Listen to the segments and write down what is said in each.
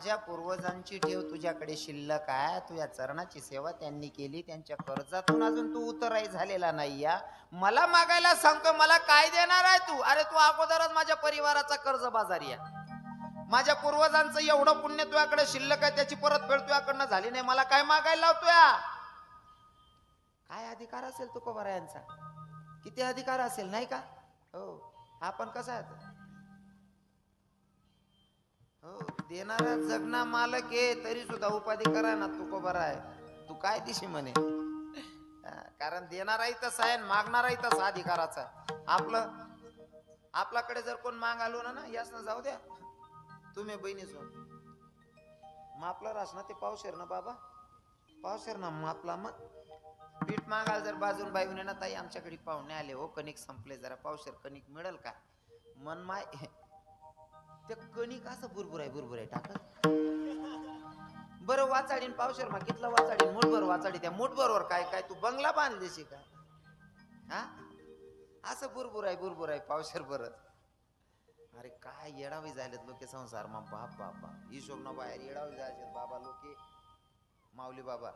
माझ्या पूर्वजांची ठेव तुझ्याकडे शिल्लक आहे. तुझ्या चरणाची सेवा त्यांनी केली, त्यांच्या कर्जातून अजून तू उतराई झालेला नाही. या मला मागायला सांगतो, मला काय देणार आहे तू? अरे तू अगोदरच माझ्या परिवाराचा कर्ज बाजारी आहे. माझ्या पूर्वजांचं एवढं पुण्य तुझ्याकडे शिल्लक आहे, त्याची परतफेड तुझ्याकडनं झाली नाही. मला काय मागायला लावतोय? काय अधिकार असेल तुकोबारायांचा? किती अधिकार असेल नाही का? हो, आपण कसा आहे? हो, देणारा जगना मालक आहे, तरी सुद्धा उपाधी करा ना तुकोबारा आहे. तू काय दिशी म्हणे? कारण देणाराही तसा आहे, मागणाराही तसा अधिकाराचा. आपल्याकडे जर कोण माग आलो ना यास ना जाऊ द्या, तुम्ही बहिणीच मापला रास ना ते पावशेर ना बाबा, पावशेर ना मापला. मग पीठ मागायला जर बाजून बाईने ना, ताई आमच्याकडे पाहुणे आले हो, कणिक संपले, जरा पावशेर कणिक मिळेल का? मन माय ते कणिक असं बुरबुराय टाकत. बरं वाचाडीन पावशेर मा कितला वाचाडीन? मुठभर वाचाडी. त्या मुठभरवर काय काय तू बंगला बांधलेशी का? हा, असं बुरबुराय पावशेर बरं. अरे काय येडावी झालेत लोके संसार मा. बाप बापा हिशोब ना बाहेर येडावी जायचे बाबा लोके. माऊली बाबा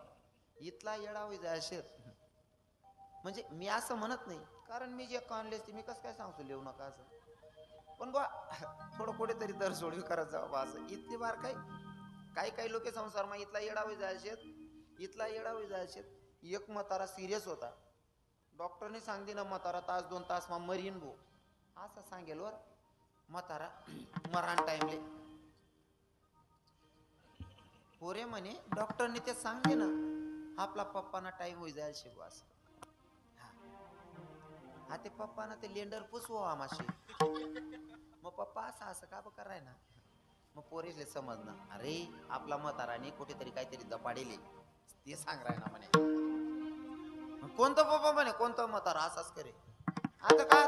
इथला येडावी जायचे. म्हणजे मी असं म्हणत नाही, कारण मी जे कानले मी कसं काय सांगतो लिहू नका असं, पण बा थोडं कुठेतरी दर सोडवी करत जावं बा असं. इतकी बार काही लोक संसार मा इथला येडावी जायचे. एक म्हातारा सिरियस होता, डॉक्टरने सांगते ना म्हातारा तास 2 तास मा मरीन भो, असं सांगेल वर म्हातारा मरण टाइमले. पोरे म्हणे डॉक्टरने ते सांगते ना आपला पप्पाना टाइम होई जायला शिकू असं. हा ते पप्पाना ते लेंडर पुसवो आमाशी. मग पप्पा असं का कराय ना. मग पोरीले समजणार, अरे आपला म्हाताराने कुठेतरी काहीतरी दपाडेले, ते सांग राय ना म्हणे. कोणतं पप्पा म्हणे? कोणतं म्हातारा असाच करे. आता काय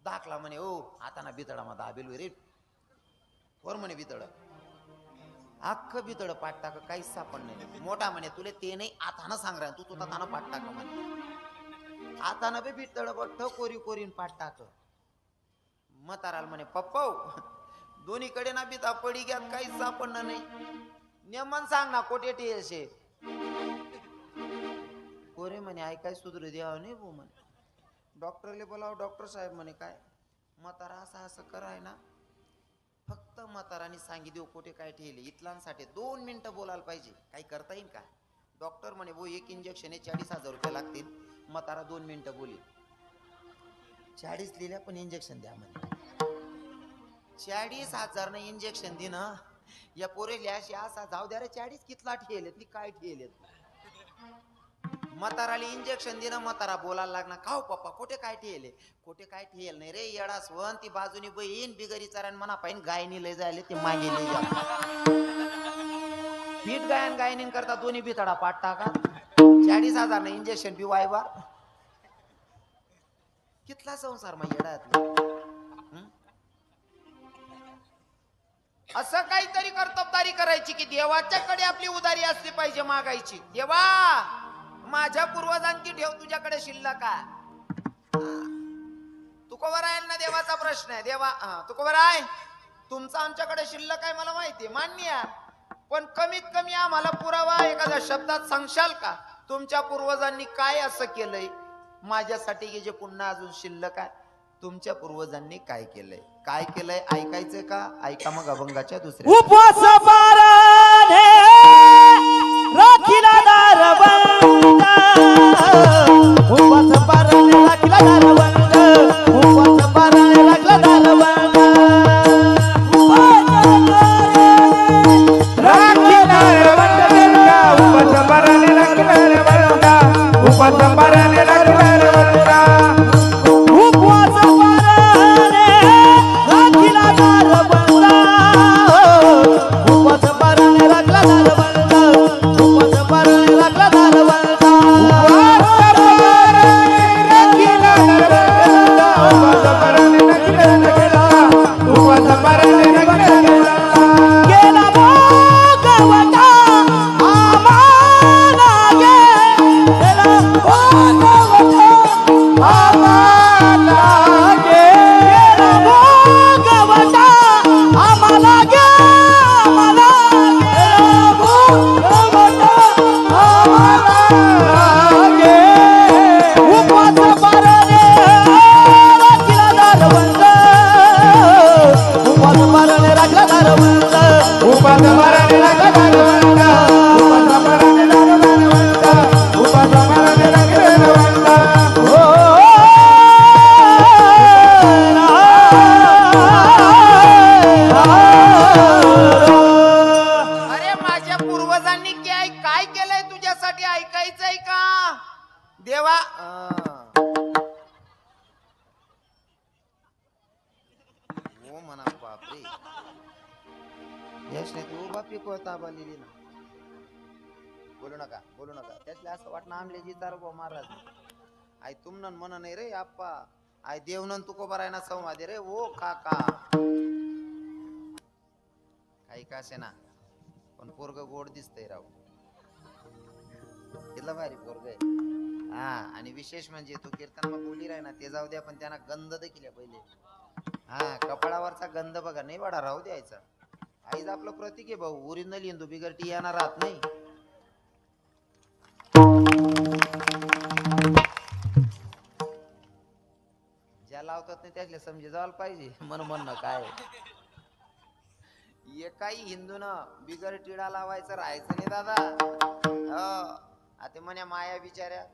दाखला म्हणे ओ आता ना बितडा मा दाबेल रे वर म्हणे. बितड अख्खं बितड पाठ टाक, काहीच सापड नाही. मोठा म्हणे तुले ते नाही आता ना सांग राय, तू तुझा ताना पाठ टाक म्हणे. आता ना बी बितड बठ्ठ कोरीन पाठ टाक. म्हाताराला म्हणे पप्पा दोन्हीकडे ना बिता पडी घ्यात, काहीच सापडणं नाही. नेमन सांग ना कोठे टेशे. कोरे म्हणे ऐकाय सुधरू द्यावं नाही भो म्हणे. डॉक्टरले बोलाव. डॉक्टर साहेब म्हणे काय? म्हातारा असं कराय ना. फक्त म्हाताराने सांगितलं कोठे काय ठेवले. इथलांसाठी 2 मिनिटं बोलायला पाहिजे, काही करता येईल का? डॉक्टर म्हणे वो एक इंजेक्शन 40,000 रुपये लागतील. म्हातारा 2 मिनिटं बोली. 40 लिहिल्या पण इंजेक्शन द्या म्हणे. 40,000 न इंजेक्शन दिन या पोरेले अशी असा जाऊ द्या रे. 40 कितला ठेलेत नी काय ठेलेत. म्हाताराला इंजेक्शन दिन म्हातारा बोलायला लागला, खाऊ पप्पा कोठे काय ठेले? कोठे काय ठेल नाही रे येडा स्वन. ती बाजूनी बहीण बिगरी चारण म्हणा पाहिन गायनी लय जायले ते मागे लय जा. पीठ गायन करता दोन्ही बितडा पाठ टाका. 40,000 न इंजेक्शन बी वायवा. कितला संसार मग येडात. असं काहीतरी कर्तबदारी करायची की देवाच्याकडे आपली उदारी असली पाहिजे मागायची. देवा माझ्या पूर्वजांची ठेव तुझ्याकडे शिल्लक आहे. तुकोबारायांना देवाचा प्रश्न आहे. देवा तुकोबाराय तुमचा आमच्याकडे शिल्लक आहे मला माहिती आहे, मान्य आहे, पण कमीत कमी आम्हाला पुरावा एखाद्या शब्दात सांगशाल का? तुमच्या पूर्वजांनी काय असं केलंय माझ्यासाठी की जे पुन्हा अजून शिल्लक आहे? तुमच्या पूर्वजांनी काय केलंय, काय केलंय ऐकायचंय का? ऐका मग अभंगाच्या दुसऱ्या. उपवास पारणे राखीला दारबंद, उपवास पारणे राखीला दारबंद, उपवास पारणे राखीला दारबंद, राखीला दारबंद, उपवास पारणे राखीला दारबंद, उपवास पारणे राखीला दारबंद. माराने लागला दारवंत उपाचा माराने लागला दारवंत उपाचा माराने लागला दारवंत उपाचा माराने लागला दारवंत हो अरे माझ्या पूर्वजांनी काय केलंय तुझ्यासाठी ऐकायचंय का देवा? हो म्हणा बापरे, यश नाही तू बापी कोता बालिली ना. बोलू नका बोलू नका. त्यातले असं वाटणं आमले जितार गो महाराज आई तुमनं म्हण नाही रे आप्पा, आई देवनन तुको बरायना संवादे रे ओ काका. काही का असे ना पण पोरग गोड दिसतंय राव, तिला भारी पोरग आहे. हा आणि विशेष म्हणजे तो कीर्तन मग बोली राही ना ते जाऊ द्या, पण त्यांना गंध देखील पहिले. हा कपाळावरचा गंध बघा नाही वाढा राहू द्यायचा. आईच आपलं प्रतीक आहे भाऊ, ओरिजिनल हिंदू बिगरटी येणार राहत नाही. ज्या लावतात नाही त्यातले समजे जायला पाहिजे मन म्हणणं काय. एकाही हिंदूनं बिगर टिळा लावायचं राहायचं नाही दादा. हो आता म्हणे माया बिचाऱ्या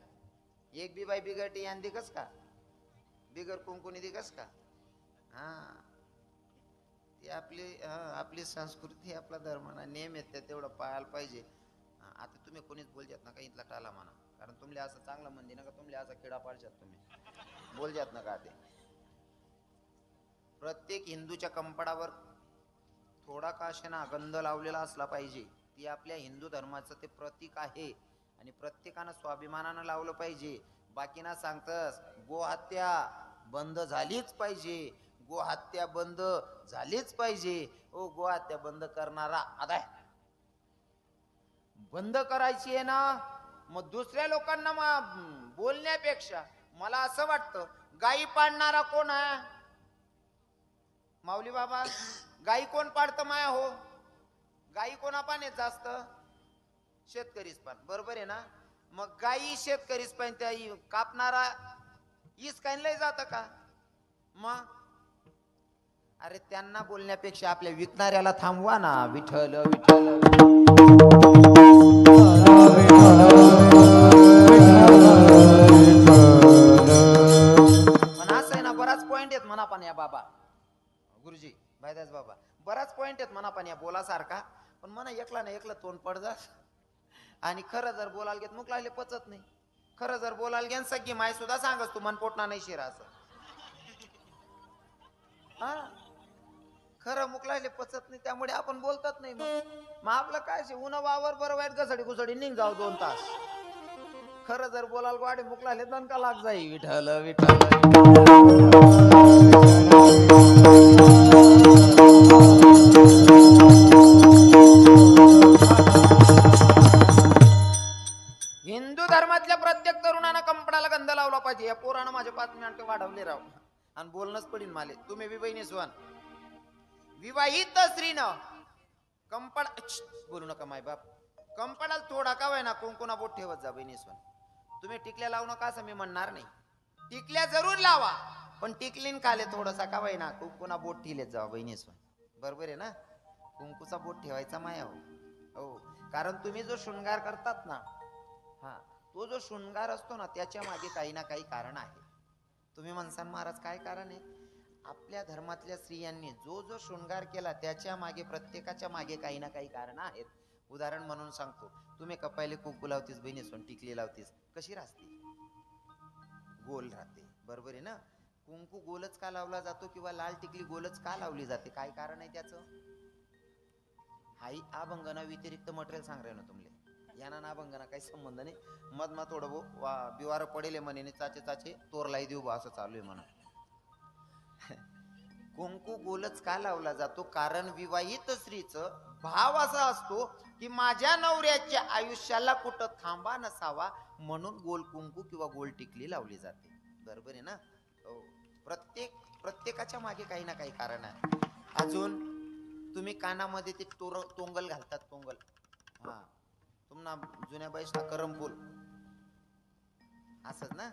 एक बी बाई बिगर टी यान दिकस का, बिगर कुंकुनी दिकस का. हा ती आपली संस्कृती आपला धर्म ना नेम आहेत त्या तेवढं पाळायला पाहिजे. आता तुम्ही कोणीच बोलजात नका इथला टाला म्हणा, कारण तुमले असं चांगलं म्हणते नका, तुमले असा किडा पाडशात तुम्ही बोलजात नका. ते प्रत्येक हिंदूच्या कंपडावर थोडा का असेना गंध लावलेला असला पाहिजे. ती आपल्या हिंदू धर्माचं ते प्रतीक आहे आणि प्रत्येकानं स्वाभिमानानं लावलं पाहिजे. बाकीना सांगतस गोहत्या बंद झालीच पाहिजे, गोहत्या बंद झालीच पाहिजे. ओ गोहत्या बंद करणारा आदाय बंद करायची आहे ना, मग दुसऱ्या लोकांना बोलण्यापेक्षा मला असं वाटतं गायी पाळणारा कोण आहे माऊली बाबा? गायी कोण पाळतं माया हो? गायी कोणा पाण्यात जास्त? शेतकरीच पान, बरोबर आहे ना. मग गायी शेतकरीच पान, त्या कापणारा ईस काही लय जात का मग? अरे त्यांना बोलण्यापेक्षा आपल्या विकणाऱ्याला थांबवा ना. विठ्ठल विठ्ठल पण असं आहे ना, बराच पॉइंट आहेत म्हणा पण या बाबा गुरुजी भाईदास बाबा, बराच पॉइंट आहेत म्हणा पण या बोलासारखा. पण म्हणा एकला ना एकला तोंड पड जा. आणि खरं जर बोलायला घेत मुक लागले पचत नाही. खरं जर बोलायला घेन सगळी माय सुद्धा सांगस तू मन पोटना नाही शिरा असं. हा खरं मुक लागले पचत नाही, त्यामुळे आपण बोलतात नाही. मग आपलं काय उन्हा वावर बरं वाईट घसडी घुसडी निघ जाऊ 2 तास. खरं जर बोलायला वाडे मुक लागले दणका लाग जाई. विठ्ठल विठ्ठल हिंदू धर्मातल्या प्रत्येक तरुणानं कंपडाला गंध लावला पाहिजे. या पोरानं माझे 5 मिनिटं वाढवले राव आणि बोलणंच पडीन माले. तुम्ही बी बहिणी स्वान विवाहित स्त्रीनं कंपड बोलू नका माय बाप, कंपडाला थोडा का व्हाय ना कुंकुना बोट ठेवत जा बहिणी स्वान. तुम्ही टिकल्या लावू नका असं मी म्हणणार नाही, टिकल्या जरूर लावा, पण टिकलीन खाले थोडसा का व्हाय ना कुंकुना बोट ठेवलेत जावा बहिणी स्वान. बरोबर आहे ना. कुंकूचा बोट ठेवायचा माया हो. कारण तुम्ही जो शृंगार करतात ना, हा तो जो शृंगार असतो ना त्याच्या मागे काही ना काही कारण आहे. तुम्ही म्हणसान महाराज काय कारण आहे? आपल्या धर्मातल्या स्त्रियांनी जो जो शृंगार केला त्याच्या मागे प्रत्येकाच्या मागे काही ना काही कारण आहेत. उदाहरण म्हणून सांगतो, तुम्ही कपायले कुंकू लावतीस बहिणी सोन, टिकली लावतीस, कशी राहते? गोल राहते, बरोबर आहे ना. कुंकू गोलच का लावला जातो किंवा लाल टिकली गोलच का लावली जाते? काय कारण आहे त्याचं? हाई अभंगना व्यतिरिक्त मटेरियल सांग रे ना तुमले. याना ना अभंगना काही संबंध नाही. मध थोडं बिवार पडेल म्हणे चाचे चाचे तोरलाई देऊ बा असं चालू आहे म्हणा. कुंकू गोलच का लावला जातो? कारण विवाहित स्त्रीचं भाव असा असतो की माझ्या नवऱ्याच्या आयुष्याला कुठं थांबा नसावा म्हणून गोल कुंकू किंवा गोल टिकली लावली जाते. बरोबर आहे ना. हो. प्रत्येकाच्या मागे काही ना काही कारण आहे. अजून तुम्ही कानामध्ये ते तोंगल घालतात, तोंगल. हा तुम्हाला जुन्या बाईसला करमफूल असंच ना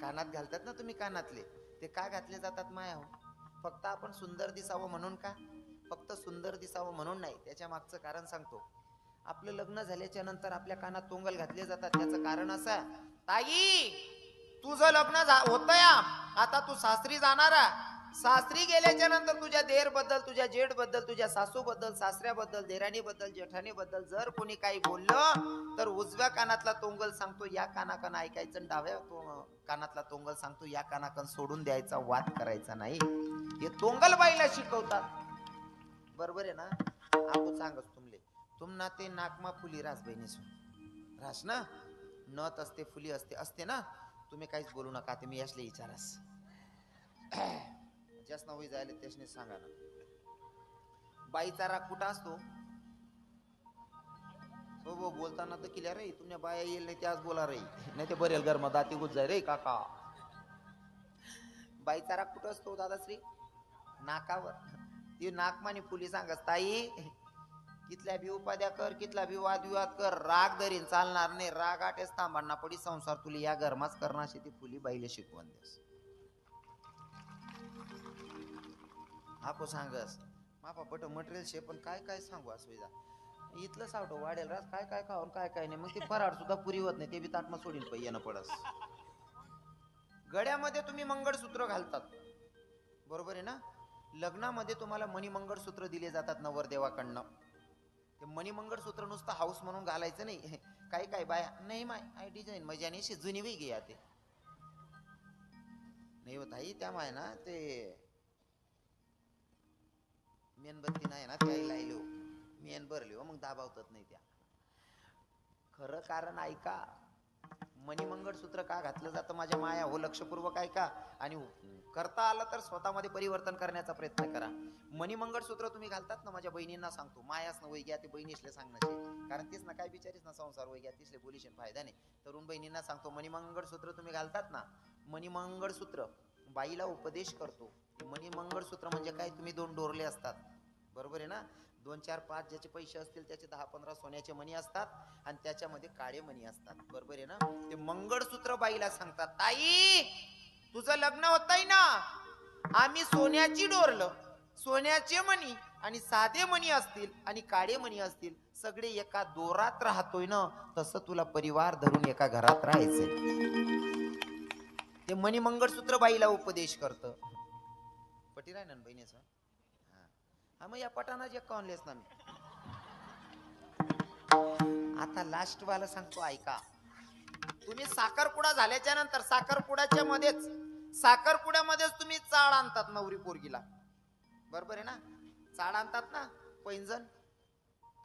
कानात घालतात ना तुम्ही. कानातले ते का घातले जातात माया हो? फक्त आपण सुंदर दिसावं म्हणून का? फक्त दिसावं म्हणून नाही, त्याच्या मागचं कारण सांगतो. आपलं लग्न झाल्याच्या नंतर आपल्या कानात तोंगल घातले जातात. त्याचं कारण असं, ताई तुझं लग्न होतंय, आता तू सासरी जाणारा. सासरी गेल्याच्या नंतर तुझ्या देर बद्दल, तुझ्या जेठ बद्दल, तुझ्या सासू बद्दल, सासऱ्याबद्दल, देराणी बद्दल, जेठाणी बद्दल जर कोणी काही बोललं तर उजव्या कानातला तोंगल सांगतो या कानाकन ऐकायचं, आणि डाव्या कानातला तोंगल सांगतो या कानाकन सोडून द्यायचा, वाद करायचा नाही. हे तोंगल बाईला शिकवतात. बरोबर आहे ना? आपण सांगच तुमना ते नाकमा फुली रास बहिणीस रास ना, नथ असते, फुली असते ना. तुम्ही काहीच बोलू नका, ते मी असले विचारास जास्त नवी जायला त्याने सांगा ना. बाईचा राग कुठं असतो? हो बोलताना तर किल्या रे, तुमच्या बाया येईल नाही त्याच बोला रे, नाही ते बरेल गरमा दाती गुज जाय रे काका. बाईचा राग कुठं असतो दादाश्री? नाकावर. ती नाकमानी फुली सांगस, ताई कितल्या बी उपाध्या कर, कितला बी वादविवाद कर, राग धरीन चालणार नाही. राग आटेच थांबांना पडी संसार तुला या घरमाच करणार. ती फुली बाईले शिकवण देस. आपो सांगस मापा पट मटेरियल शे, पण काय काय सांगू असुविधा इथलं सावटो वाढेल रास, काय काय खाऊन काय काय नाही. मग ते फराड सुद्धा पुरी होत नाही, ते बी ताटमा सोडीन येणं पडस. गळ्यामध्ये तुम्ही मंगळसूत्र घालतात, बरोबर आहे ना? लग्नामध्ये तुम्हाला मणिमंगळसूत्र दिले जातात नवरदेवाकडनं. ते मणिमंगळसूत्र नुसतं हाऊस म्हणून घालायचं नाही. काही काही बाया नाही माय आय डिझाईन मजाने जुनी वे घ्या ते नाही होत आई. त्यामुळे ना ते मेणबत्ती नाही ना त्याही लायलो मेन भरले मग दाबावतात नाही त्या. खरं कारण ऐका, मणिमंगळसूत्र का घातलं जातं माझ्या माया हो, लक्षपूर्वक ऐका. आणि करता आलं तर स्वतःमध्ये परिवर्तन करण्याचा प्रयत्न करा. मणिमंगळसूत्र तुम्ही घालतात ना, माझ्या बहिणींना सांगतो, मायास न वय घ्या ते बहिणीसले सांगण्याचे, कारण तेच ना काय बिचारीस ना संसार वय घ्या तिसले बोलीशे फायदा नाही. तरुण बहिणींना सांगतो, मणिमंगळसूत्र तुम्ही घालतात ना, मणिमंगळसूत्र बाईला उपदेश करतो. मणिमंगळसूत्र म्हणजे काय, तुम्ही दोन डोरले असतात, बरोबर आहे ना? 2 4 5 ज्याचे पैसे असतील त्याचे 10 15 सोन्याचे मणी असतात, आणि त्याच्यामध्ये काळे मणी असतात, बरोबर आहे ना? ते मंगळसूत्र बाईला सांगतात, ताई तुझं लग्न होतंय ना, आम्ही सोन्याची डोरलं, सोन्याचे मणी आणि साधे मणी असतील आणि काळे मणी असतील, सगळे एका दोरात राहतोय ना, तसं तुला परिवार धरून एका घरात राहायचंय. ते मणी मंगळसूत्र बाईला उपदेश करतं. पटी राय ना बहिणीचं. हा मग या पटाना जे कॉनलेस ना मी आता लास्ट वाला सांगतो ऐका. तुम्ही साखरपुडा झाल्याच्या नंतर साखरपुड्यामध्येच तुम्ही चाळ आणतात नवरी पोरगीला, बरोबर आहे ना? चाळ आणतात ना, पैंजण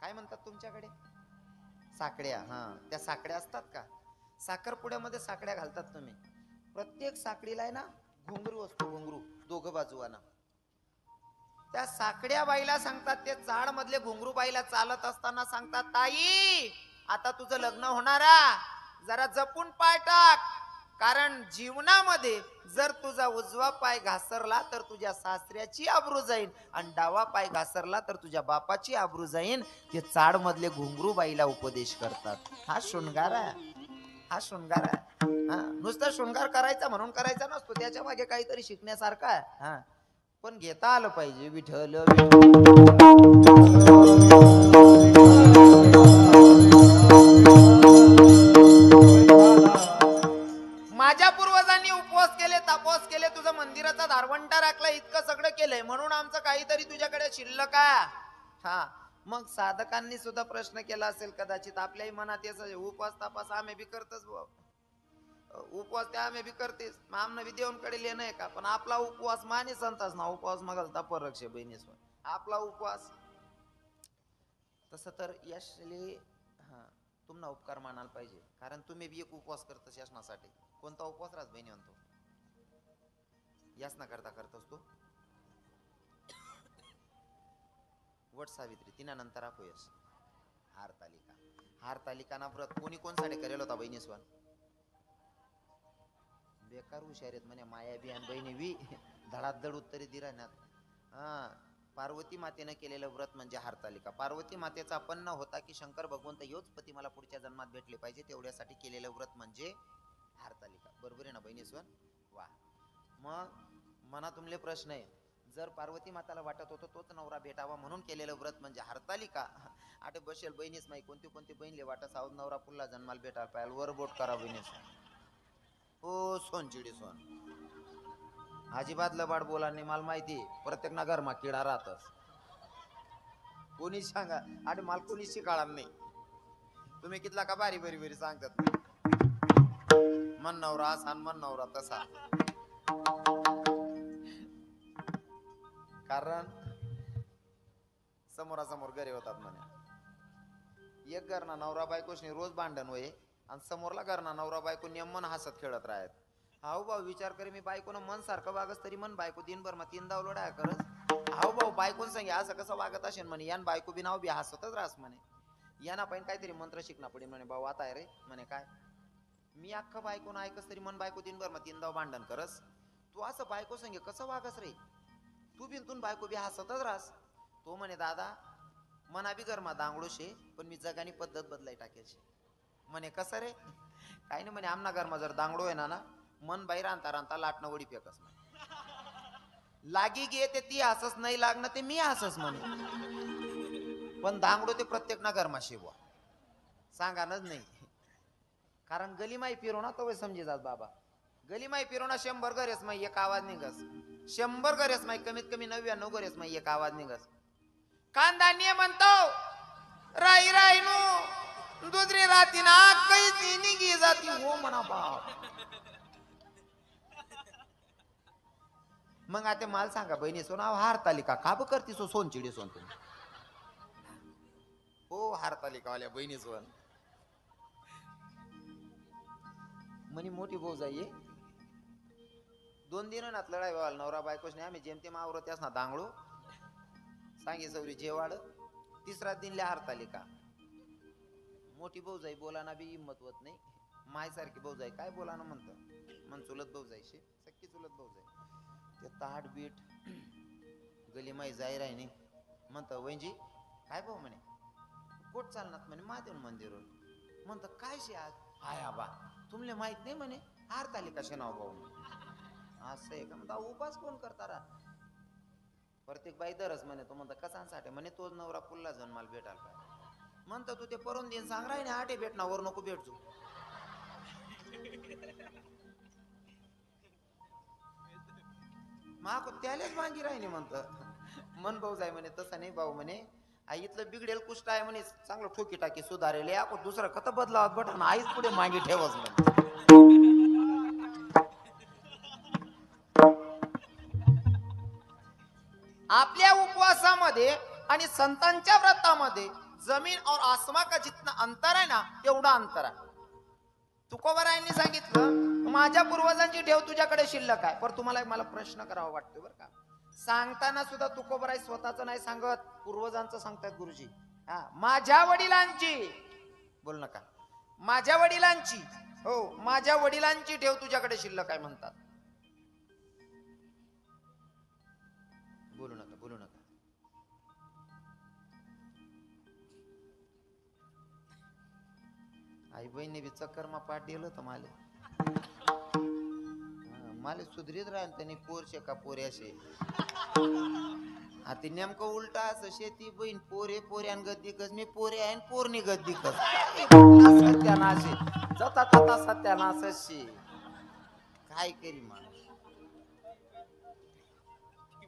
काय म्हणतात तुमच्याकडे? साकड्या. हा, त्या साकड्या असतात का? साखरपुड्यामध्ये साकड्या घालतात तुम्ही. प्रत्येक साकडीला आहे ना घुंगरू असतो, घुंगरू दोघं बाजूवाना. त्या साकड्या बाईला सांगतात, ते चाळ मधले घुंगरू बाईला चालत असताना सांगतात, ताई आता तुझं लग्न होणारा, जरा जपून पाय टाक, कारण जीवनामध्ये जर तुझा उजवा पाय घासरला तर तुझ्या सासऱ्याची आबरू जाईल, आणि डावा पाय घासरला तर तुझ्या बापाची आबरू जाईल. ते चाळ मधले घुंगरू बाईला उपदेश करतात. हा शृंगार आहे, हा शृंगार आहे. हा, नुसता शृंगार करायचा म्हणून करायचा नसतो, त्याच्या मागे काहीतरी शिकण्यासारखं आहे. हा, पण घेता आलं पाहिजे. विठ्ठल माझ्या पूर्वजांनी उपवास केले, तापस केले, तुझं मंदिराचा धारवंटा राखला, इतकं सगळं केलंय म्हणून आमचं काहीतरी तुझ्याकडे शिल्लक आहे. हा, मग साधकांनी सुद्धा प्रश्न केला असेल कदाचित आपल्याही मनात याच, उपवास तापास आम्ही बी करतच, उपवास त्या आम्ही बी करतेस, आमनं बी देवांकडे लेणं आहे का? पण आपला उपवास माने संतास ना, उपवास मगाल तापरक्षे बहिणीस आपला उपवास. तसं तर यशले हा तुम्हाला उपकार मानायला पाहिजे, कारण तुम्ही बी एक उपवास करता शासनासाठी. कोणता उपवास राज बहिणी म्हणतो? यासना करतास तो वट सावित्री, तिना नंतर अपयश, हारतालिका ना व्रत कोणी कोणसाठी करेल होता बहिणीस्वान? बेकार हुशार आहेत म्हणे माया बी आणि बहिणी बी, धडाधड उत्तरे दिराण्यात. हा, पार्वती मातेनं केलेलं व्रत म्हणजे हारतालिका. पार्वती मातेचा पन्न होता की शंकर भगवंत योच पती मला पुढच्या जन्मात भेटले पाहिजे, तेवढ्यासाठी केलेलं व्रत म्हणजे हारतालिका, बरोबर आहे ना बहिणीस्वान? वा, मग मना तुमले प्रश्न आहे, जर पार्वती माताला वाटत होतं तोच नवरा भेटावा म्हणून केलेलं व्रत म्हणजे हरतालिका. आटे बसेल बहिणीच माही कोणती कोणती बहिणले वाटत सावध नवरा पुल्ला जन्माला भेटायला पाहिजे वर बोट करा बहिणीच. ओ सोनचिडी सोन अजिबात लबाड बोला नाही. मला माहिती प्रत्येक ना घरमा किडा राहतच. कोणी सांगा आणि मला कोणी शिकाळा नाही. तुम्ही कितला का बारी बरी बरी सांगतात मन नवरा असा मन नवरा तसा. कारण समोरासमोर घरे होतात म्हणे. एक घरना नवरा बायकोशनी रोज भांडण होय आणि समोरला घरना नवरा बायको नेमन हसत खेळत राहत. हाऊ भाऊ विचार करे मी बायकोनं मन सारखं वागस तरी मन बायको दिनभर मग 3 दाव लोडा करस. हाऊ भाऊ बायकोन सांगे असं कसं वागत असेल म्हणे. यान बायको बी नाव बी हसतच राहस म्हणे. याना पण काहीतरी मंत्र शिकना पडेल म्हणे. भाऊ आता आहे रे म्हणे. काय मी अख्खं बायकोनं ऐकस तरी मन बायको दिनभर मग 3 दाव भांडण करस. तू असं बायको सांगे कसं वागस रे. तू बिनतून बायको बी हसतच राहस. तो म्हणे दादा मना बी घरमा दांगडो शे पण मी जगानी पद्धत बदलाई टाकेल शे. म्हणे कसं रे. काही नाही म्हणे आमना घरमा जर दांगडो आहे ना मन बाहेर आणता रांता लाटणं वडी फेकस म्हणे. लागी गे ते ती हसस नाही लागणं ते मी हसस म्हणे. पण दांगडो ते प्रत्येक ना घरमा शिवा सांगानच नाही. कारण गली माई फिरो ना तो समजी जात बाबा. गली माई फिरो ना 100 घरेस माई एक आवाज निघस. 100 घरेस माई कमीत कमी 99 घरेस माई एक आवाज निघस. कांदानी म्हणतो राई राई नु दुसरी राती ना काही निघी जाती हो म्हणा बाप. मग आता माल सांगा बहिणी सोना हारतालिका का ब करती सो सोनचिडी सोन तुम्ही. हो हारतालिका वाल्या बहिणी सोन म्हणे मोठी भाऊ जाईये 2 दिनात लढाई व्हाल नवरा बायकोच नाही. आम्ही जेमतेम आवरत ना दांगडो सांगे सौरी जेवाड. 3रा दिनल्या हारतालिका. मोठी भाऊ जाई बोलाना बी हिंमत होत नाही. माय सारखी भाऊ जाई काय बोलाना म्हणतं. मन चुलत भाऊ जायशी सक्की चुलत भाऊ जाई ते ताट बीट गली माई जाई राही नाही म्हणतं वैंजी काय भाऊ म्हणे. कोट चालणार म्हणे महादेव मंदिरवर. म्हणतं काय शे आज हाय आबा तुमले माहित नाही म्हणे हारतालिका शे नाव भाऊ. असं आहे का म्हणता उपास कोण करता रा. प्रत्येक बाई दरच म्हणे. तो म्हणता कसांसाठी म्हणे तोच नवरा पुल्ला जन्माला भेटाल काय. म्हणतं तू ते परून दिन सांग राही ना आठे भेटना वर नको भेटजो. माको त्यालेच मांगी राहिनी म्हणतं. मन भाऊ जाय म्हणे तसं नाही भाऊ म्हणे. आई इथलं बिघडेल कुष्ट आहे म्हणे चांगलं ठोकी टाकी सुधारेल आपण दुसरं कत बदलावत बटन आईच पुढे मागे ठेवच म्हणे. आपल्या उपवासामध्ये आणि संतांच्या व्रतामध्ये जमीन और आसमान का जितना अंतर आहे ना तेवढा अंतर आहे. तुकोबारायांनी सांगितलं माझ्या पूर्वजांची ठेव तुझ्याकडे शिल्लक आहे. पण तुम्हाला मला प्रश्न करावा वाटतो बरं का. सांगताना सुद्धा तुकोबाराय स्वतःचं नाही सांगत पूर्वजांचं सांगतात गुरुजी. हा माझ्या वडिलांची बोल नका माझ्या वडिलांची. हो माझ्या वडिलांची ठेव तुझ्याकडे शिल्लक आहे म्हणतात. बोलू नका बोलू नका. आई बहिणी बी चक्कर मा पाठ दिलं तर माले सुधरीत राहील त्यांनी पोरशे का पोऱ्याशे. आता नेमकं उलटा असं शेती बहीण पोरे पोऱ्यान गद्दीकच मी पोरे आहे पोरणी गद्दीकच. सत्यानाशे जता तता सत्यानाशे काय करी माणूस.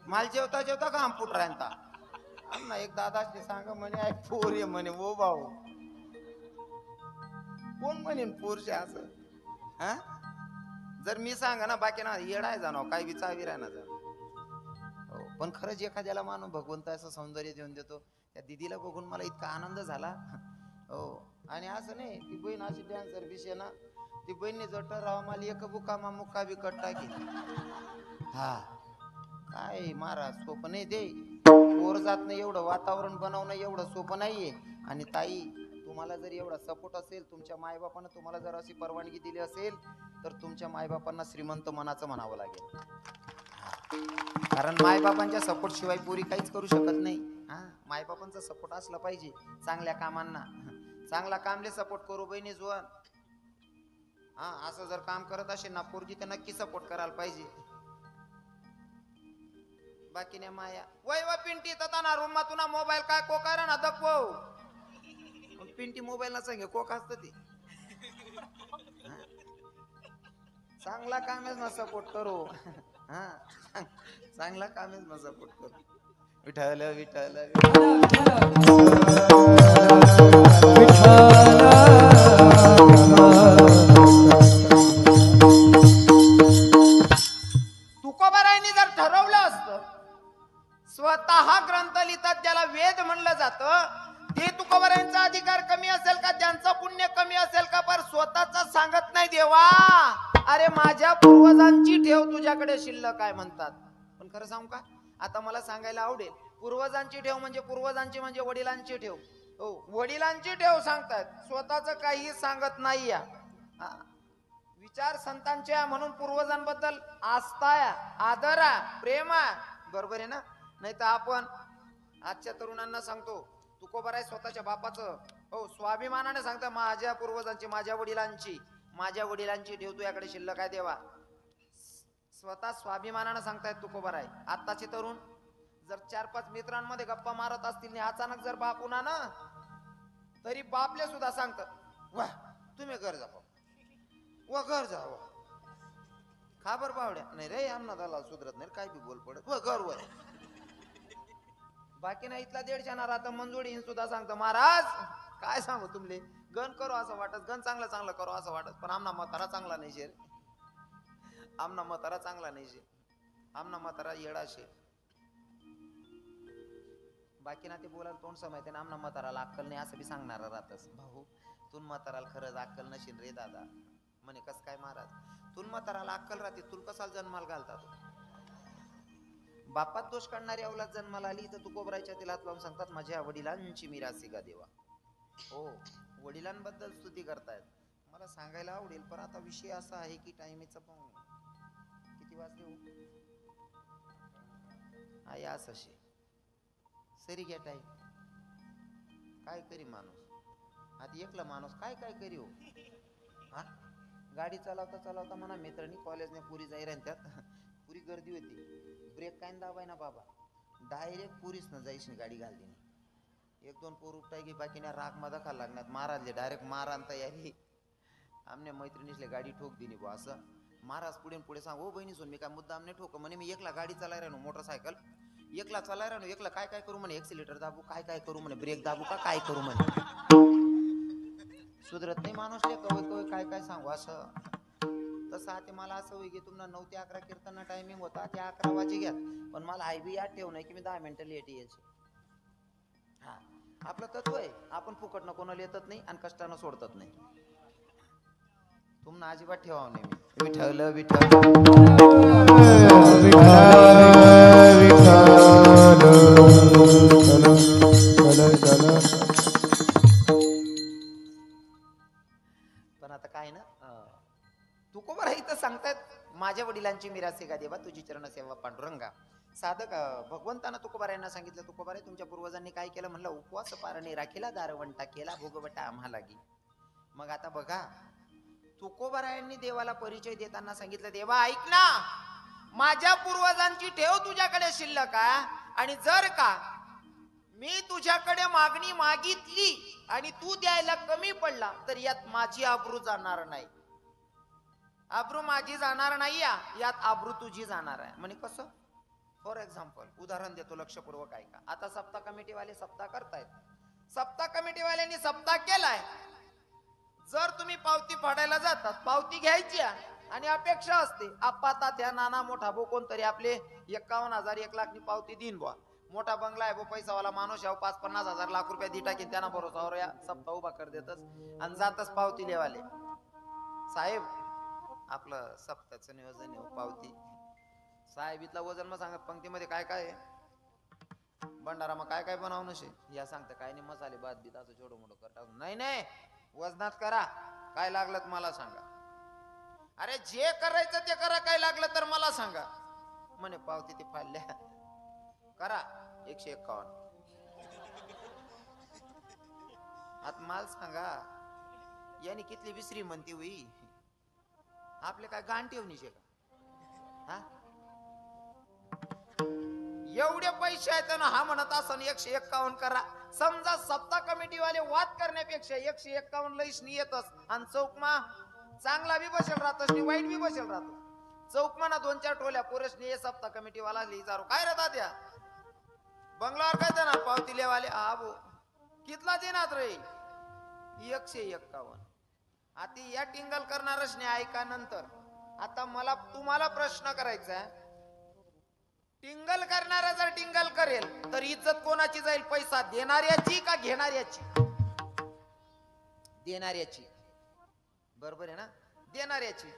माल जेवता जेवता घाम फुट राहता. आमना एक दादाशी सांग म्हणे आई पोरे म्हणे ओ भाऊ कोण म्हणेन पोरशे असं. हा जर मी सांगा ना बाकी ना येडाय जाणं काय विचावी राहणार जाणं. हो पण खरंच एखाद्याला मानून भगवंत असं सौंदर्य देऊन देतो. त्या दिदीला बघून मला इतका आनंद झाला. हो आणि असं नाही ती बहीण अशी डॅन्सर विषय ना ती बहिणी जट राहा मला एक बुकामा मुक्का बी कट टाकी. हा काय महाराज सोपं नाही ते. पोर जात नाही एवढं वातावरण बनवणं एवढं सोपं नाहीये. आणि ताई तुम्हाला जर एवढा सपोर्ट असेल तुमच्या मायबापानं तुम्हाला जर अशी परवानगी दिली असेल तर तुमच्या मायबापांना श्रीमंत मनाचं म्हणावं लागेल. कारण मायबापांच्या सपोर्ट शिवाय पोरी काहीच करू शकत नाही. हा मायबापांचा सपोर्ट असला पाहिजे चांगल्या कामांना. चांगला कामले सपोर्ट करू बहिणी जुवान. हा असं जर काम करत असेल ना पोरगी तर नक्की सपोर्ट करायला पाहिजे. बाकी नाही माया वय व पिंटी तता ना रूम तुना मोबाईल काय कोकार ना दखवो पिंटी मोबाईल ना सांगे कोक असत ते चांगला कामेच ना सपोर्ट करू हा चांगला कामेच ना सपोर्ट करू विठ्ठल विठ्ठल तुकोबारायांनी जर ठरवलं असतं स्वतः ग्रंथ लिहितात ज्याला वेद म्हणलं जातं ते तुकोबारायांचा अधिकार कमी असेल का ज्यांचं पुण्य कमी असेल का पर स्वतःच सांगत नाही देवा अरे माझ्या पूर्वजांची ठेव तुझ्याकडे शिल्लक काय म्हणतात पण खरं सांगू का आता मला सांगायला आवडेल पूर्वजांची ठेव म्हणजे वडिलांची ठेव हो वडिलांची ठेव सांगतात स्वतःच काही सांगत नाही या विचार संतांच्या म्हणून पूर्वजांबद्दल आस्था आदर प्रेम बरोबर आहे ना नाही तर आपण आजच्या तरुणांना सांगतो तुकोबाराय स्वतःच्या बापाचं हो स्वाभिमानाने सांगता माझ्या पूर्वजांची माझ्या वडिलांची ठेव तुझ्याकडे शिल्लक आहे देवा स्वतः स्वाभिमानाने सांगतायत तुकोबाराय आत्ताचे तरुण जर 4-5 मित्रांमध्ये गप्पा मारत असतील अचानक जर बाप उन्हा ना तरी बापले सुद्धा सांगतात वा तुम्ही घर जा व घर जा खाबर बावड्या नाही रे आमना दलाल सुधरत नाही काय बी बोल पडत व घर वर बाकी नाही इथला 150 ना राहता मंजुडी सुद्धा सांगतो महाराज काय सांगू तुमले गण करो असं वाटत गण चांगलं करो असं वाटत पण आमना म्हातारा चांगला नाही शे आमना म्हातारा चांगला नाही शे आमना म्हातारा येडा शे बाकी ना ते बोलायला तोंड समजते ना आमना म्हाताराला अक्कल नाही असं बी सांगणार राहतस भाऊ तू म्हाताराला खरंच अक्कल नशील रे दादा म्हणे कस काय महाराज तू म्हाताराला अक्कल राहते तू कसाला जन्माला घालतात बापात दोष काढणारी अवलाद जन्माला आली तर तुकोबरायच्या तिलात लावून सांगतात माझ्या वडिलांची मिरासी का देवा हो वडिलांबद्दल स्तुती करतायत मला सांगायला आवडेल पण आता विषय असा आहे की टाइमीचा पण किती वाजले आई असं सरी घ्या टाईम काय करी माणूस आता एकला माणूस काय करी हो हा गाडी चालवता म्हणा मित्रांनी कॉलेजने पुरी जाई त्यात पुरी गर्दी होती ब्रेक काय दाबाय ना बाबा डायरेक्ट पुरीच न जायची गाडी घालते 1-2 पोर उपटाय गे बाकी ना राग मध्ये खाल लागणार महाराजले डायरेक्ट मारान तयारी आमने मैत्रिणीसले गाडी ठोक दिली बो असं महाराज पुढे सांग हो बहिणी सोन मी काय मुद्दाम नाही ठोक म्हणे मी एकला गाडी चालाय राहणो मोटरसायकल एकला चालाय राहणो एकला काय करू म्हणे एक्सिलेटर दाबू काय करू म्हणे ब्रेक दाबू का काय करू म्हणे सुधरत नाही माणूसले कवय काय सांगू असं तसं आता मला असं होई की तुम्हाला 9 ते 11 कीर्तन टायमिंग होता ते 11 वाजे घ्या पण मला आयबी याद ठेव नाही की मी 10 मिनिटं लेट यायचे हा आपलं तत्व आहे आपण फुकट न कोणाला येतच नाही आणि कष्टानं सोडतच नाही तुम्हाला अजिबात ठेवावं नाही मी पण आता काय ना तुकोबार इथं सांगतायत माझ्या वडिलांची मिरासी का देवा तुझी चरण सेवा पांडुरंगा साधक भगवंतानं तुकोबारायांना सांगितलं तुकोबारे तुमच्या पूर्वजांनी काय केलं म्हणलं उपवास पारणे राखीला दारवंटा केला भोगवटा आम्हा लागी मग आता बघा तुकोबारायांनी देवाला परिचय देताना सांगितलं देवा ऐक ना माझ्या पूर्वजांची ठेव तुझ्याकडे शिल्लक आणि जर का मी तुझ्याकडे मागणी मागितली आणि तू द्यायला कमी पडला तर यात माझी आबरू जाणार नाही आबरू माझी जाणार नाही यात आबरू तुझी जाणार आहे म्हणे कसं फॉर एक्झाम्पल उदाहरण देतो लक्षपूर्वक ऐका आता सप्ताह कमिटीवाले सप्ताह करतायत सप्ताह कमिटीवाल्यांनी सप्ताह केलाय जर तुम्ही पावती फाडायला जातात पावती घ्यायची आणि अपेक्षा असते आप्पा तात्या नाना मोठा भो कोणतरी आपले 51,000 1 लाखनी पावती देईन बुवा मोठा बंगला आहे भो पैसावाला माणूस आहे 5-50 हजार लाख रुपये दी टाकीन त्यांना भरोसावर या सप्ताह उभा कर देतच आणि जातच पावती लेवाले साहेब आपलं सप्ताहाचं नियोजन आहे पावती साहेब इथला वजन मग सांगत पंक्तीमध्ये काय आहे भंडारा मग काय बनवणं शे या सांगतं काय नाही मसाले भात बीत असं छोटं मोठं करता नाही वजनात करा काय लागलं तर मला सांगा अरे जे करायचं ते करा काय लागलं तर मला सांगा म्हणे पावती ते फाडल्या करा 151 आता माल सांगा याने कितली विसरी म्हणती होई आपले काय गाण ठेवणीचे का हा एवढे पैसे आहेत ना, हा म्हणत असं 151 करा. समजा सप्ताह कमिटी वाले वाद करण्यापेक्षा 151 लईशनी येतच आणि चौकमा चांगला बी बसेल राहतस आणि वाईट बी बसेल राहतो. चौकमाना 2-4 टोल्या पुरुषनी हे सप्ताह कमिटी वाला लिहिचारो काय राहतात त्या बंगलावर काय देणार पावती लेवाले आबो कितला देणार रे 151. आता या टिंगल करणारच नाही ऐका नंतर. आता मला तुम्हाला प्रश्न करायचा आहे, टिंगल करणारा जर टिंगल करेल तर इज्जत कोणाची जाईल? पैसा देणाऱ्याची का घेणाऱ्याची? देणाऱ्याची. बरोबर आहे ना? देणाऱ्याची.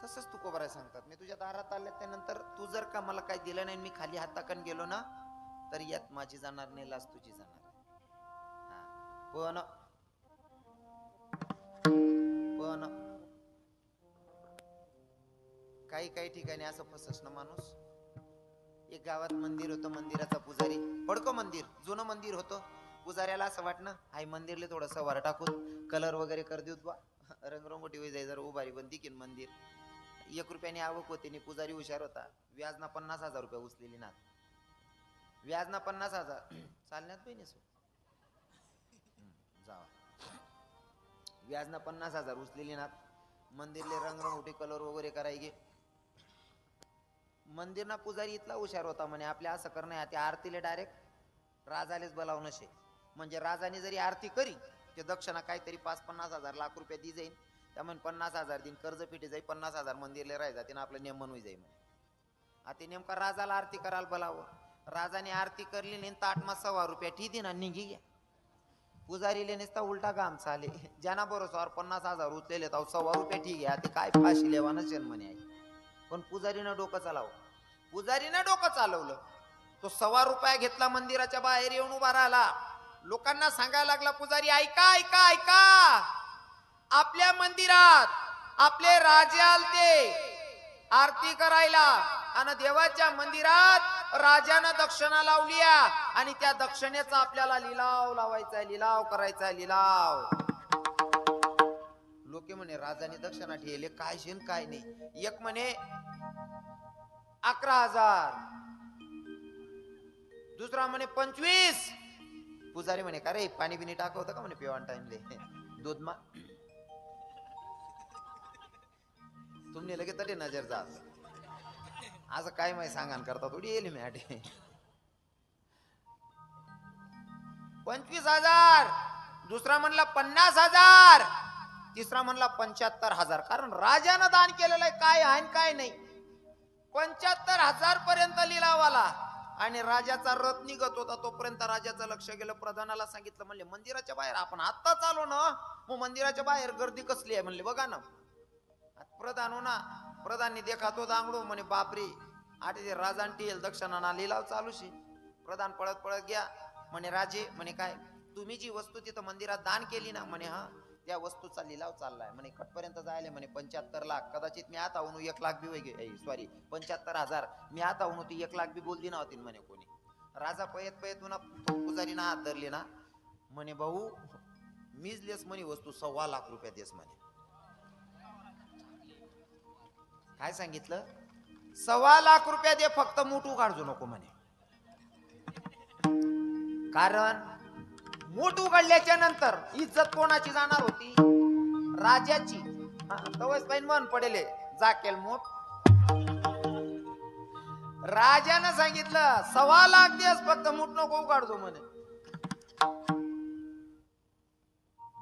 तसंच तू कोबरा सांगतात, मी तुझ्या दारात आल्या त्यानंतर तू जर का मला काही दिलं नाही, मी खाली हाताकन गेलो ना, तर यात माझी जाणार नाही, लाच तुझी जाणार. पण काही काही ठिकाणी असं फसस ना माणूस. एक गावात मंदिर होतं, मंदिराचा पुजारी पडको मंदिर, जुनं मंदिर होतं. पुजाऱ्याला असं वाटणं आई मंदिरले थोडं सवार टाकून कलर वगैरे कर देऊ बा, रंगरंगोटी होई जाई, जरा उभारी बंदी की मंदिर. 1 रुपयाने आवक होते नि पुजारी हुशार होता. व्याजना 50,000 रुपये उचलेली ना. व्याजना 50,000 चालण्यात बहिणी जावा. व्याजना 50,000 उचलेली ना. मंदिरले रंगरंगोटी कलर वगैरे करायचे. मंदिरना पुजारी इतला हुशार होता म्हणे आपल्या असं करणं, त्या आरतीले डायरेक्ट राजालेच बोलावणं शे. म्हणजे राजाने जरी आरती करी ते दक्षिणा काहीतरी 5-50,000 लाख रुपये दी जाईल. त्यामुळे 50,000 दिन कर्ज फिटी जाईल, 50,000 मंदिरले राहाय जाते ना, आपलं नेमन होई जाईल म्हणे. आता नेमका राजाला आरती करायला बोलावं. राजाने आरती करली नाही, ताटमा 100 रुपया ठी दिन निघी घ्या. पुजारीले नेसता उलटा काम चाले, ज्यांना बरोबर 50,000 उचलेले तर 100 रुपये ठीक आहे. ते काय फाशी लेवा नसेल म्हणे आई. पण पुजारीनं डोकं चालवलं. पुजारीनं डोकं चालवलं. तो 100 रुपया घेतला, मंदिराच्या बाहेर येऊन उभा राहिला. लोकांना सांगायला लागला पुजारी, ऐका ऐका ऐका, आपल्या मंदिरात आपले राजे आलते आरती करायला आणि देवाच्या मंदिरात राजानं दक्षिणा लावली आणि त्या दक्षिणेचा आपल्याला लिलाव लावायचा, लिलाव करायचा, लिलाव. लोके म्हणे राजाने दक्षिणा ठेवले काय शेन काय नाही. एक म्हणे 11,000, दुसरा म्हणे 25. पुजारी म्हणे का रे पाणी बिनी टाकवतं का म्हणे पिवान टाइमले दूध मा. तुमने लगे तटे नजर जात असं काय माहिती सांगान करता थोडी येईल मी आठे. 25,000, दुसरा म्हणला 50,000, तिसरा म्हणला 75,000. कारण राजानं दान केलेलं आहे, काय आहे काय नाही. 75,000 पर्यंत लिलाव आला आणि राजाचा रथ निघत होता. तोपर्यंत राजाचं लक्ष गेलं. प्रधानाला सांगितलं, म्हणले मंदिराच्या बाहेर आपण आत्ता चालू ना, मग मंदिराच्या बाहेर गर्दी कसली आहे म्हणले बघा ना. प्रधान हो ना, प्रधाननी देखा तो दांगडो म्हणे बापरे आटे ते राजांटी दक्षिणा लिलाव चालू शे. प्रधान पळत पळत घ्या म्हणे राजे म्हणे काय तुम्ही जी वस्तू तिथं मंदिरात दान केली ना म्हणे हा त्या वस्तूचा लिलाव चाललाय म्हणे. कटपर्यंत जायला म्हणे 75 लाख. कदाचित मी आता होऊन 1 लाख बी वगे सॉरी 75,000 मी आता होऊन ती 1 लाख बी बोलली नव्हती म्हणे कोणी. राजा पयत पयत पुजारीना हात धरले ना म्हणे भाऊ मीच लेस म्हणे वस्तू 1.25 लाख रुपये देस म्हणे. काय सांगितलं? 1.25 लाख रुपये दे, फक्त मोठू काढजो नको म्हणे. कारण मूठ उघडल्याच्या नंतर इज्जत कोणाची जाणार होती? राजाची. तवच पाहिजे मन पडेले जाकेल मूठ. राजानं सांगितलं 1.25 लाख दिवस फक्त मूठ नको उघडतो म्हणे.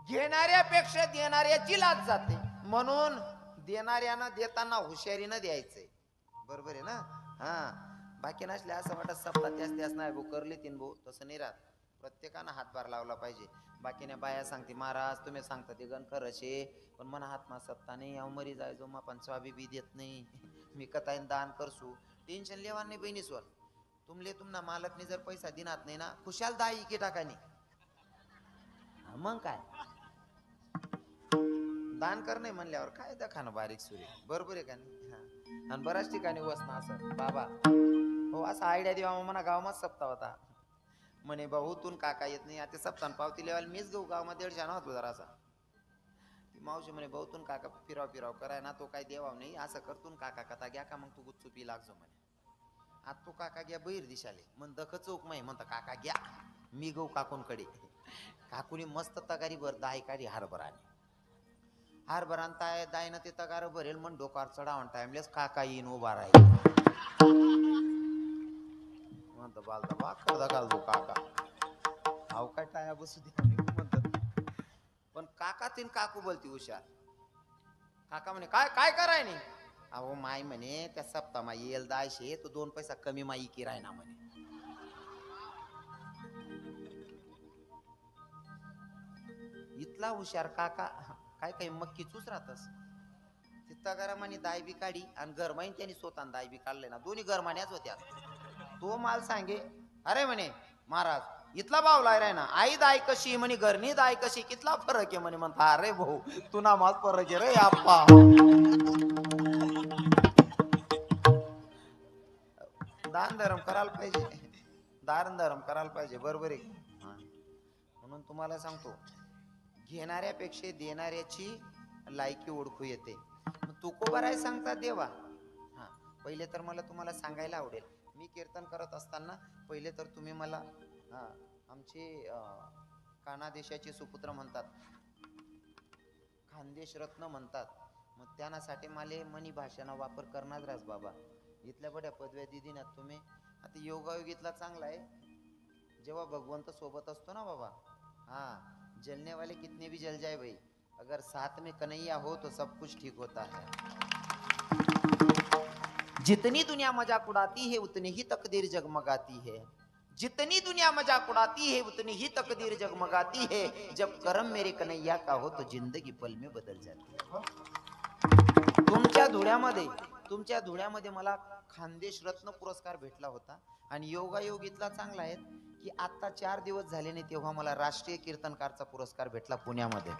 घेणाऱ्यापेक्षा देणाऱ्याची लाच जाते. म्हणून देणाऱ्यानं देताना हुशारीनं द्यायचंय. बरोबर आहे ना? हा बाकी नसले असं वाटत सप्ताह त्याच नाही भाऊ करले तीन भाऊ, तसं नाही राहत. प्रत्येकानं हातभार लावला पाहिजे. बाकीने बाया सांगते महाराज तुम्ही सांगता ते गण खरंशे पण मना हातमा सत्ता नाही, अव मरी जायचो मग पण स्वाबी बी देत नाही. मी कथाईन दान करसू टेन्शन लेवा नाही बहिणीस्वर. तुमले तुमना मालकने जर पैसा दिनात नाही ना खुशाल दाई की टाकानी. मग काय दान कर नाही म्हणल्यावर काय दाखाना बारीक सुरे. बरोबर आहे का नाही? आणि बऱ्याच ठिकाणी वसना असं बाबा हो असं आयडिया देवा म्हणा गावात सप्ताह होता म्हणे भाऊ तून काका येत नाही. आता सप्ताह पावती लेवाल मीच घेऊ गावामध्ये 150 होतो जरा असा. ती मावशी म्हणे भाऊ तून काका फिराव फिराव कराय ना तो काय देवाव नाही असं करतून काका कथा घ्या का मग तू गुच्चू पी लागजो म्हणे. आता तू काका घ्या बैर दिशाले मग दख चौक माही म्हणता काका घ्या मी गऊ काकूनकडे. काकूनी मस्त तगारी भर दाय काढी हारभर आणताय दायनं ते तगार भरेल मग डोकार चढावून टाइमलेस काका येईन उभा राहील म्हणतो बालदा बाकर घाल दो काका हाव काय टाया बसू दे म्हणत. पण काका तीन काकू बोलती हुशार. काका म्हणे काय काय कराय नाही. अहो माय म्हणे त्या सप्ता माई येल दायशे तो 2 पैसा कमी माई की रायना म्हणे. इतला हुशार काका. काय काय मक्कीचूच राहतस. तिथं गरमानी दाय बी काढी आणि गरमाईन त्यांनी स्वतः दाय बी काढले ना. दोन्ही गरमान्याच होत्या. तो माल सांगे अरे म्हणे महाराज इथला भाव लाय राय ना आई दाय कशी म्हणे घरनी दाय कशी कितला फरक आहे म्हणे. म्हणता अरे भाऊ तू ना माल फरक आहे रे आप्पा. दान धर्म करायला पाहिजे. दान धर्म करायला पाहिजे बरोबर आहे. म्हणून तुम्हाला सांगतो घेणाऱ्यापेक्षा देणाऱ्याची लायकी ओळखू येते. तू को बराय सांगता देवा. हा पहिले तर मला तुम्हाला सांगायला आवडेल मी कीर्तन करत असताना पहिले तर तुम्ही मला आमचे कानादेशाचे सुपुत्र म्हणतात खानदेश रत्न म्हणतात. मग त्यासाठी मला मनी भाषांना वापर करणार रास बाबा. इथल्या बड्या पदव्या दिदी ना तुम्ही. आता योगायोग इथला चांगला आहे जेव्हा भगवंत सोबत असतो ना बाबा. हाँ जलने वाले कितने भी जल जाए भाई अगर साथ में कन्हैया हो तो सब कुछ ठीक होता है. जितनी दुनिया मजाक उड़ाती है उतनी ही तकदीर जगमगाती है. जितनी दुनिया मजाक उड़ाती है उतनी ही तकदीर जगमगाती है. जब कर्म मेरे कन्हैया का हो तो जिंदगी पल में बदल जाती है. तुमच्या धुळ्यामध्ये मला खानदेश रत्न पुरस्कार भेटला होता. आणि योगायोग इतला चांगला आहे की आता 4 दिवस झाले नाही तेव्हा मला राष्ट्रीय कीर्तनकारचा पुरस्कार भेटला पुण्यामध्ये.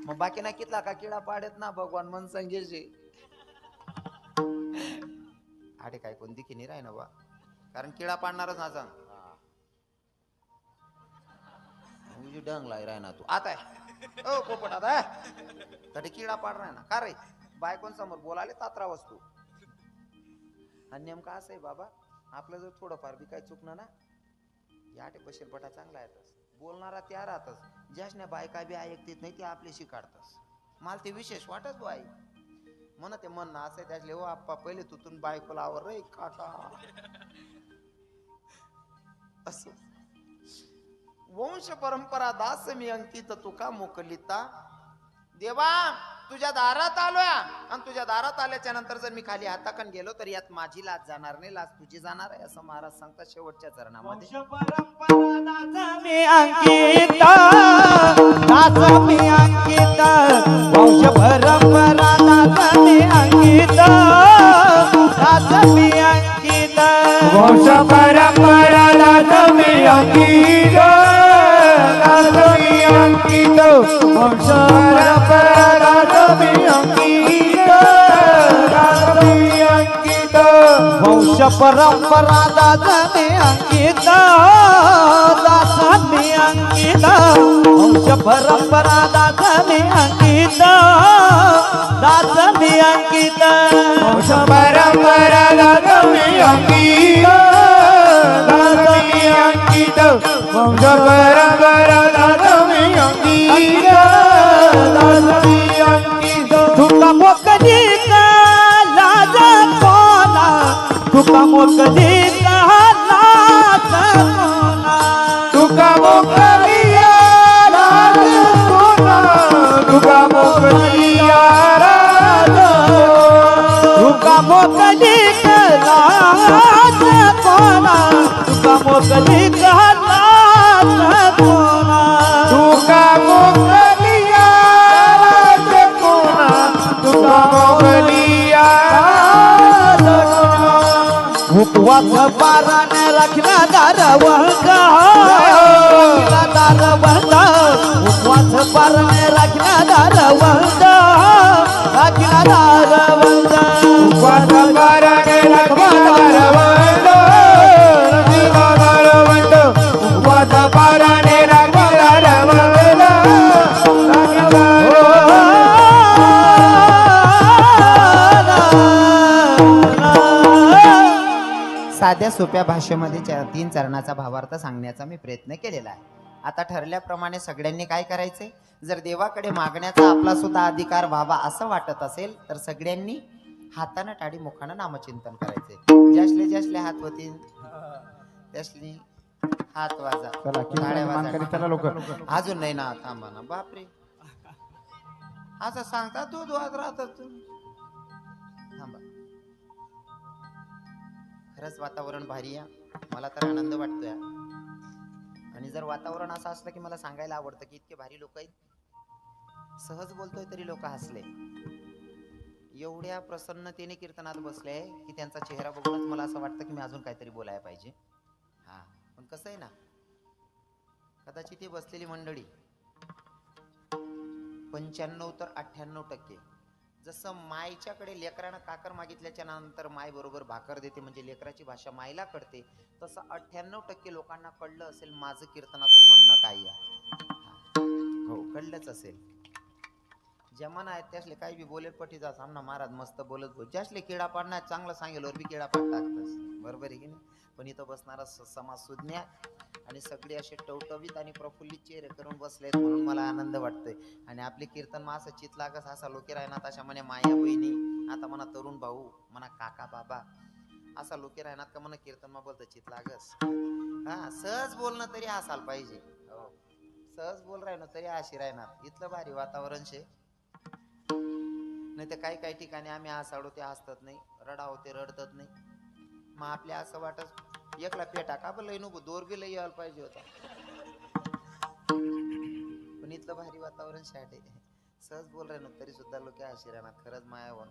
मग बाकी ना कितला का किडा पाडत ना भगवान मन संगेशे आडे काय कोण दिखी नाही राय ना बा. कारण किडा पाडणारच ना सांग डंग लाय राय ना तू आता ओ पोपट आता तरी किडा पाड राय ना का रे बायकोन समोर बोलाले तात्रा वस्तू. आणि नेमका असं आहे बाबा आपलं जर थोडंफार बी काय चुकणं ना या बसेल पटा चांगला येतस बोलणारा त्या राहतस ज्याशने बायका बी ऐकतेत नाही ते आपल्याशी काढतस. मला ते विशेष वाटत बाई म्हणा ते म्हणणं असं त्यातले हो आप्पा पहिले तुतून बायकोला आवर रे काका असं. वंश परंपरा दास मी अंकित तुका मोकलिता. देवा तुझ्या दारात आलोय आणि तुझ्या दारात आल्याच्या नंतर जर मी खाली हाताकन गेलो तर यात माझी लाज जाणार नाही लाज तुझी जाणार आहे असं महाराज सांगतात शेवटच्या चरणामध्ये. मी अंकित दास मी अंकित वंश परंपरा दास मी अंकित दास मी अंकित वंश परंपरा दास मी अंकित दास मी अंकित वंश परंपरा दास मी अंकित दास मी अंकित वंश परंपरा दास मी अंकित दास मी अंकित वंश परंपरा दास मी अंकित दास मी अंकित वंश परंपरा दास मी अंकित दास मी अंकित वंश परंपरा दास मी अंकित दास मी अंकित. तुका मोकली का लाज कोना तुका मोकली का लाज कोना तुका मोकलिया राज कोना तुका मोकलिया राज तुका मोकली का लाज कोना तुका मोकली का लाज कोना तुका मोकलिया राज कोना तुका मोकलिया राज कोना. उपवास पाराने राखला दारवंत राखला दारवंत उपवास पाराने राखला दारवंत राखला दारवंत उपवास पाराने राखला दारवंत राखला दारवंत उपवास पाराने राखला दारवंत राखला दारवंत सोप्या भाषेमध्ये 3 चरणाचा भावार्थ सांगण्याचा मी प्रयत्न केलेला आहे. आता ठरल्याप्रमाणे सगळ्यांनी काय करायचंय, जर देवाकडे मागण्याचा आपला सुद्धा अधिकार व्हावा असं वाटत असेल तर सगळ्यांनी हातानं टाळी मुखानं नामचिंतन करायचंय. ज्यासले ज्यासले हात होतील त्यासले हात वाजा, चला टाळ्या मानकरी चला लवकर. वाजा. अजून नाही ना, थांबा ना, बापरे असं सांगता दूध वाज राहतात तुम्ही. थांबा. खरंच वातावरण भारी आहे, मला तर आनंद वाटतोय. आणि जर वातावरण असं असलं की मला सांगायला आवडतं की इतके भारी लोक आहेत, सहज बोलतोय तरी लोक हसले, एवढ्या प्रसन्नतेने कीर्तनात बसले की त्यांचा चेहरा बघूनच मला असं वाटतं की मी अजून काहीतरी बोलायला पाहिजे. हा, पण कसं आहे ना, कदाचित ही बसलेली मंडळी 95 तर 98%, जसं मायच्याकडे लेकरानं काकर मागितल्याच्या नंतर माय बरोबर भाकर देते म्हणजे लेकराची भाषा मायला कळते, तसं 98% लोकांना कळलं असेल माझं कीर्तनातून म्हणणं काय आहे. हो, कळलंच असेल. जमाना आहेत त्यासले काही बी बोलेल पटी जा सामना महाराज मस्त बोलत बोल, ज्यासले किडा पाडणार चांगलं सांगेल वर बी किडा पाड टाकतस, बरोबर आहे की नाही. पण इथं बसणारा समाज सुज्ञ आणि सगळे असे टवटवीत आणि प्रफुल्लित चेहरे करून बसलेत म्हणून मला आनंद वाटतोय. आणि आपले कीर्तन मा असं चित लागस असा लोके राहणार, अशा म्हणे माया बहिणी, आता म्हणा तरुण भाऊ, म्हणा काका बाबा, असा लोके राहणार का म्हणा कीर्तन मा बोलतं चित लागस. हा, सहज बोलणं तरी असाल पाहिजे. हो, सहज बोल राहिनो तरी अशी राहणार. इथलं भारी वातावरण शे. नाही तर काही काही ठिकाणी आम्ही हसाडो ते हसतात नाही, रडावं ते रडतात नाही. मग आपल्या असं वाटत एकला पेटा का बरं लई नको, दोर बी लई यायला पाहिजे होता. पण इथलं भारी वातावरण शाट आहे. सहज बोल राहिनो तरी सुद्धा लोक हशी राहणार. खरंच मायावन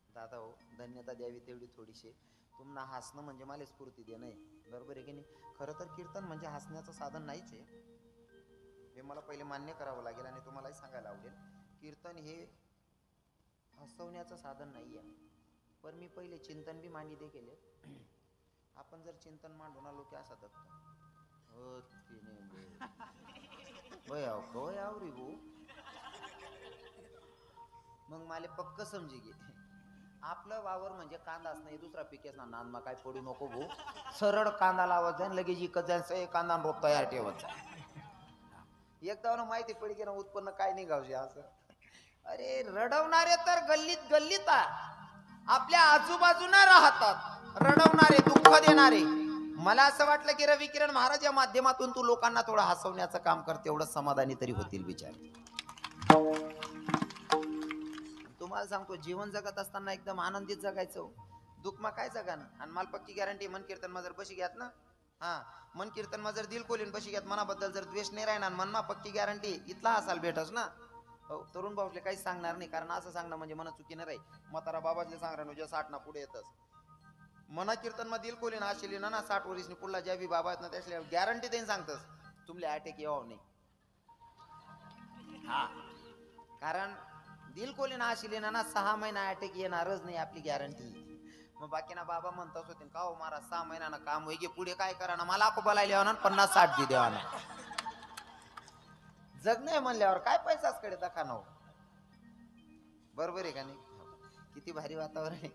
दादा हो, धन्यता द्यावी तेवढी थोडीशी. तुम्हाला हसणं म्हणजे मला स्फूर्ती देणं आहे, बरोबर आहे की नाही. खरं तर कीर्तन म्हणजे हसण्याचं साधन नाहीच आहे, हे मला पहिले मान्य करावं लागेल आणि तुम्हालाही सांगायला आवडेल. कीर्तन हे हसवण्याचं साधन नाही आहे. पण मी पहिले चिंतन बी मान्य केले. आपण जर चिंतन मांडून आलो की असा दत्त हो रे भो, मग मला पक्क समजी गे आपलं वावर म्हणजे कांदाच नाही, दुसरा पिकेच ना, नानमा काय पडू नको भो, सरळ कांदा लावत जाईन, लगेच इकत जायचं, कांदा रोप तयार ठेवत जाय. एकदा माहिती पडी की ना उत्पन्न काय निघावशे असं. अरे रडवणारे तर गल्लीत गल्लीत आपल्या आजूबाजूला राहतात, रडवणारे दुःख देणारे. मला असं वाटलं की रवी किरण महाराज या माध्यमातून तू लोकांना थोडं हसवण्याचं काम करते, एवढं समाधानी तरी होतील विचार. तुम्हाला सांगतो जीवन जगत असताना एकदम आनंदीत जगायचं, दुःखमा काय जगाना. आणि मला पक्की गॅरंटी मन कीर्तन मा जर बशी घ्यात ना, हा मन कीर्तन मा जर दिल खोलीन बशी घ्यात, मनाबद्दल जर द्वेष नाही राहणार मनमा, पक्की गॅरंटी इथला हसाल भेटस ना. हो, तरुण भाऊले काही सांगणार नाही, कारण असं सांगणं म्हणजे मन चुकीनं राहील. म्हातारा बाबाजले सांगणार म्हणजे 60 ना पुढे येतच. मना कीर्तन मा दिल खोलीन आशिली ना 60 वर्षनी पुढला ज्या बी बाबा आहेत ना त्यासले गॅरंटी देईन सांगतस तुमले अटॅक यावं नाही. हा, कारण दिल कोली ना आशिले ना 6 महिना अटॅक येणारच नाही, आपली गॅरंटी. मग बाकी ना बाबा म्हणतच होते का हो महाराज 6 महिन्यानं काम होई गे, पुढे काय करा ना, मला बोलायला ना 50-60 दे देवा ना. जग नाही म्हणल्यावर काय पैसाच कडे दाखा ना, बरोबर आहे का नाही. किती भारी वातावरण आहे.